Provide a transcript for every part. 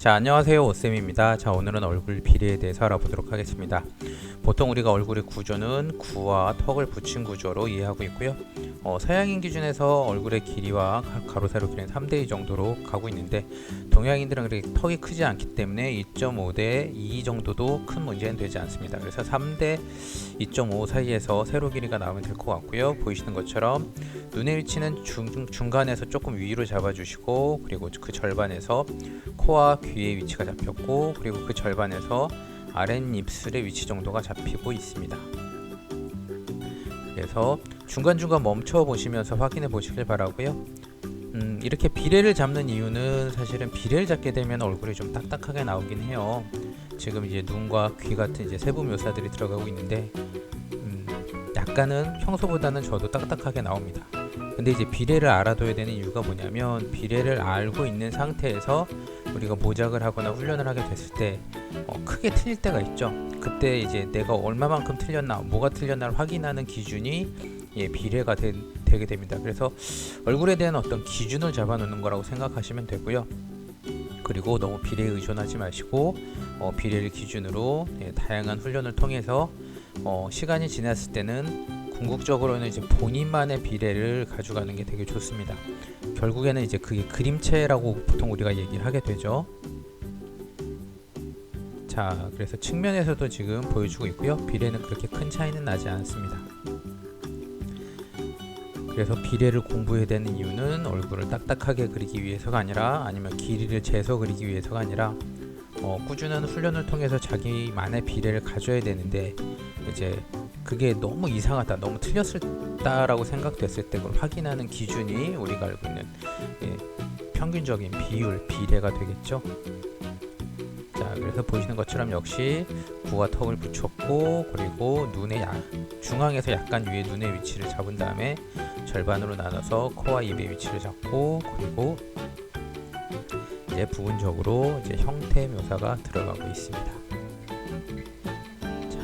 자, 안녕하세요. 오쌤입니다. 자, 오늘은 얼굴 비례에 대해서 알아보도록 하겠습니다. 보통 우리가 얼굴의 구조는 구와 턱을 붙인 구조로 이해하고 있고요. 서양인 기준에서 얼굴의 길이와 가로 세로 길이는 3:2 정도로 가고 있는데, 동양인들은 그렇게 턱이 크지 않기 때문에 2.5:2 정도도 큰 문제는 되지 않습니다. 그래서 3:2.5 사이에서 세로 길이가 나오면 될 것 같고요. 보이시는 것처럼 눈의 위치는 중간에서 조금 위로 잡아주시고, 그리고 그 절반에서 코와 귀의 위치가 잡혔고, 그리고 그 절반에서 아랫입술의 위치 정도가 잡히고 있습니다. 그래서 중간중간 멈춰 보시면서 확인해 보시길 바라고요. 이렇게 비례를 잡는 이유는 사실은 비례를 잡게 되면 얼굴이 좀 딱딱하게 나오긴 해요. 지금 이제 눈과 귀 같은 이제 세부 묘사들이 들어가고 있는데, 약간은 평소보다는 저도 딱딱하게 나옵니다. 근데 이제 비례를 알아둬야 되는 이유가 뭐냐면, 비례를 알고 있는 상태에서 우리가 모작을 하거나 훈련을 하게 됐을 때 크게 틀릴 때가 있죠. 그때 이제 내가 얼마만큼 틀렸나, 뭐가 틀렸나를 확인하는 기준이 비례가 되게 됩니다. 그래서 얼굴에 대한 어떤 기준을 잡아놓는 거라고 생각하시면 되고요. 그리고 너무 비례에 의존하지 마시고 비례를 기준으로 다양한 훈련을 통해서 시간이 지났을 때는 궁극적으로는 이제 본인만의 비례를 가져가는 게 되게 좋습니다. 결국에는 이제 그게 그림체라고 보통 우리가 얘기를 하게 되죠. 자, 그래서 측면에서도 지금 보여주고 있고요. 비례는 그렇게 큰 차이는 나지 않습니다. 그래서 비례를 공부해야 되는 이유는 얼굴을 딱딱하게 그리기 위해서가 아니라, 아니면 길이를 재서 그리기 위해서가 아니라, 꾸준한 훈련을 통해서 자기만의 비례를 가져야 되는데, 이제 그게 너무 이상하다, 너무 틀렸다라고 생각됐을 때 그걸 확인하는 기준이 우리가 알고 있는 평균적인 비율, 비례가 되겠죠. 자, 그래서 보시는 것처럼 역시 구와 턱을 붙였고, 그리고 눈의 중앙에서 약간 위에 눈의 위치를 잡은 다음에 절반으로 나눠서 코와 입의 위치를 잡고, 그리고 이제 부분적으로 이제 형태 묘사가 들어가고 있습니다.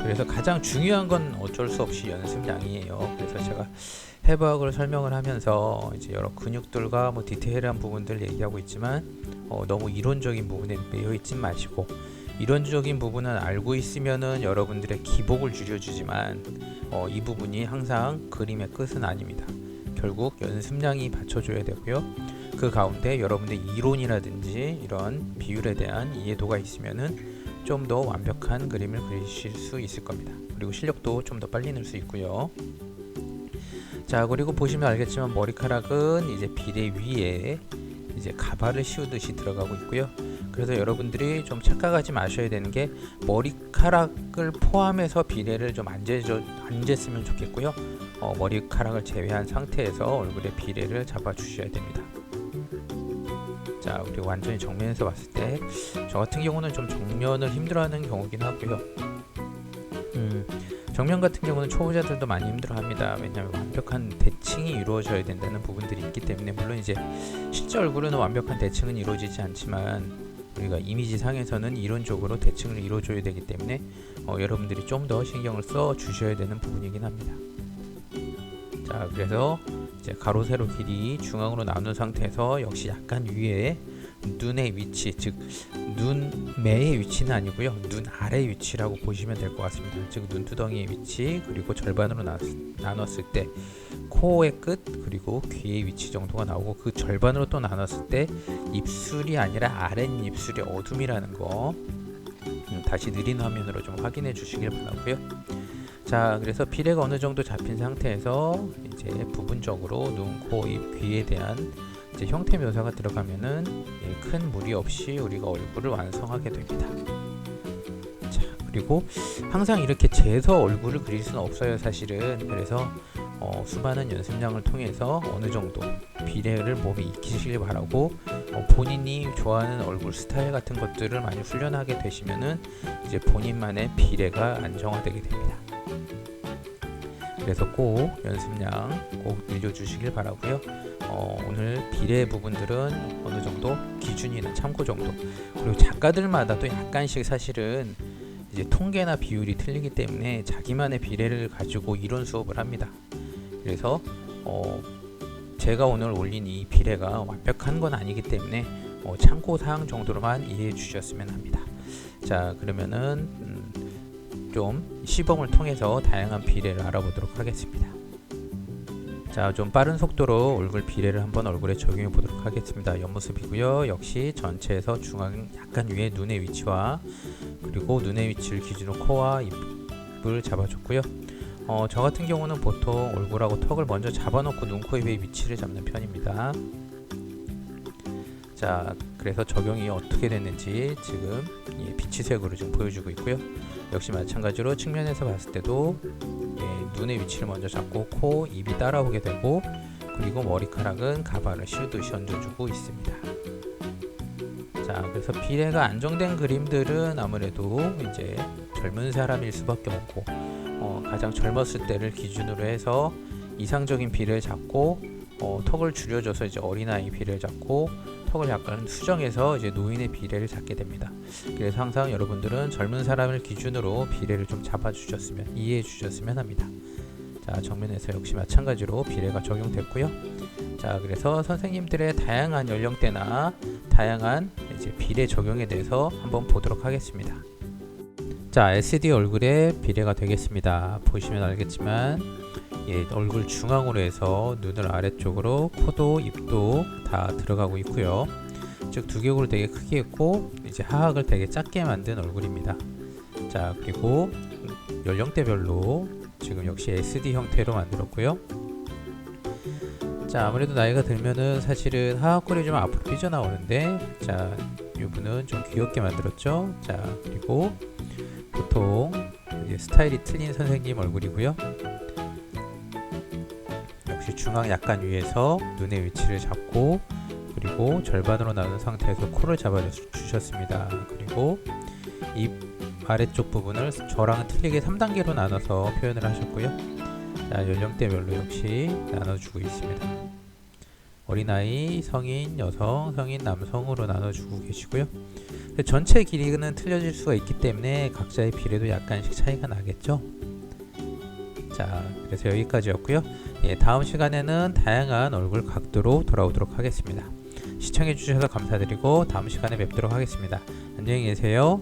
그래서 가장 중요한 건 어쩔 수 없이 연습량이에요. 그래서 제가 해부학을 설명을 하면서 이제 여러 근육들과 디테일한 부분들 얘기하고 있지만, 너무 이론적인 부분에 매여 있지 마시고, 이론적인 부분은 알고 있으면은 여러분들의 기복을 줄여주지만, 이 부분이 항상 그림의 끝은 아닙니다. 결국 연습량이 받쳐줘야 되고요. 그 가운데 여러분의 이론이라든지 이런 비율에 대한 이해도가 있으면은 좀 더 완벽한 그림을 그리실 수 있을 겁니다. 그리고 실력도 좀 더 빨리 늘 수 있고요. 자, 그리고 보시면 알겠지만 머리카락은 이제 비례 위에 이제 가발을 씌우듯이 들어가고 있고요. 그래서 여러분들이 좀 착각하지 마셔야 되는 게, 머리카락을 포함해서 비례를 좀 안 쟀으면 좋겠고요. 머리카락을 제외한 상태에서 얼굴의 비례를 잡아 주셔야 됩니다. 자, 그리고 완전히 정면에서 봤을 때 저 같은 경우는 좀 정면을 힘들어하는 경우긴 하고요. 정면 같은 경우는 초보자들도 많이 힘들어합니다. 왜냐하면 완벽한 대칭이 이루어져야 된다는 부분들이 있기 때문에, 물론 이제 실제 얼굴은 완벽한 대칭은 이루어지지 않지만, 우리가 이미지 상에서는 이론적으로 대칭을 이루어줘야 되기 때문에 여러분들이 좀 더 신경을 써 주셔야 되는 부분이긴 합니다. 자, 그래서 이제 가로 세로 길이 중앙으로 나눈 상태에서 역시 약간 위에 눈의 위치, 즉 눈매의 위치는 아니고요, 눈 아래 위치라고 보시면 될 것 같습니다. 즉 눈두덩이의 위치, 그리고 절반으로 나눴을 때 코의 끝, 그리고 귀의 위치 정도가 나오고, 그 절반으로 또 나눴을 때 입술이 아니라 아랫입술의 어둠이라는 거 다시 느린 화면으로 좀 확인해 주시길 바라고요. 자, 그래서 비례가 어느 정도 잡힌 상태에서 이제 부분적으로 눈, 코, 입, 귀에 대한 이제 형태 묘사가 들어가면은 큰 무리 없이 우리가 얼굴을 완성하게 됩니다. 자, 그리고 항상 이렇게 재서 얼굴을 그릴 수는 없어요, 사실은. 그래서 수많은 연습량을 통해서 어느 정도 비례를 몸에 익히시길 바라고, 본인이 좋아하는 얼굴 스타일 같은 것들을 많이 훈련하게 되시면은 이제 본인만의 비례가 안정화되게 됩니다. 그래서 꼭 연습량 꼭 늘려주시길 바라고요. 오늘 비례 부분들은 어느 정도 기준이나 참고 정도, 그리고 작가들마다 또 약간씩 사실은 이제 통계나 비율이 틀리기 때문에 자기만의 비례를 가지고 이론 수업을 합니다. 그래서 제가 오늘 올린 이 비례가 완벽한 건 아니기 때문에 참고 사항 정도로만 이해해 주셨으면 합니다. 자, 그러면은 좀 시범을 통해서 다양한 비례를 알아보도록 하겠습니다. 자, 좀 빠른 속도로 얼굴 비례를 한번 얼굴에 적용해 보도록 하겠습니다. 옆모습이고요. 역시 전체에서 중앙 약간 위에 눈의 위치와 그리고 눈의 위치를 기준으로 코와 입을 잡아줬고요. 저 같은 경우는 보통 얼굴하고 턱을 먼저 잡아놓고 눈, 코, 입의 위치를 잡는 편입니다. 자, 그래서 적용이 어떻게 됐는지 지금 비치색으로 좀 보여주고 있고요. 역시 마찬가지로 측면에서 봤을 때도 눈의 위치를 먼저 잡고 코, 입이 따라오게 되고 그리고 머리카락은 가발을 씌우듯이 얹어주고 있습니다. 자, 그래서 비례가 안정된 그림들은 아무래도 이제 젊은 사람일 수밖에 없고 가장 젊었을 때를 기준으로 해서 이상적인 비례를 잡고 턱을 줄여줘서 이제 어린아이 비례를 잡고 턱을 약간 수정해서 이제 노인의 비례를 잡게 됩니다. 그래서 항상 여러분들은 젊은 사람을 기준으로 비례를 좀 잡아주셨으면 이해해 주셨으면 합니다. 자, 정면에서 역시 마찬가지로 비례가 적용됐고요. 자, 그래서 선생님들의 다양한 연령대나 다양한 이제 비례 적용에 대해서 한번 보도록 하겠습니다. 자, SD 얼굴의 비례가 되겠습니다. 보시면 알겠지만 얼굴 중앙으로 해서 눈을 아래쪽으로 코도 입도 다 들어가고 있고요. 즉 두개골을 되게 크게 했고 이제 하악을 되게 작게 만든 얼굴입니다. 자, 그리고 연령대별로 지금 역시 SD 형태로 만들었고요. 자, 아무래도 나이가 들면은 사실은 하악골이 좀 앞으로 삐져나오는데, 자, 이분은 좀 귀엽게 만들었죠. 자, 그리고 보통 이제 스타일이 틀린 선생님 얼굴이고요. 역시 중앙 약간 위에서 눈의 위치를 잡고 그리고 절반으로 나눈 상태에서 코를 잡아 주셨습니다. 그리고 입 아래쪽 부분을 저랑은 틀리게 3단계로 나눠서 표현을 하셨고요. 자, 연령대별로 역시 나눠주고 있습니다. 어린아이, 성인, 여성, 성인, 남성으로 나눠주고 계시고요. 전체 길이는 틀려질 수가 있기 때문에 각자의 비례도 약간씩 차이가 나겠죠. 자, 그래서 여기까지였고요. 다음 시간에는 다양한 얼굴 각도로 돌아오도록 하겠습니다. 시청해주셔서 감사드리고 다음 시간에 뵙도록 하겠습니다. 안녕히 계세요.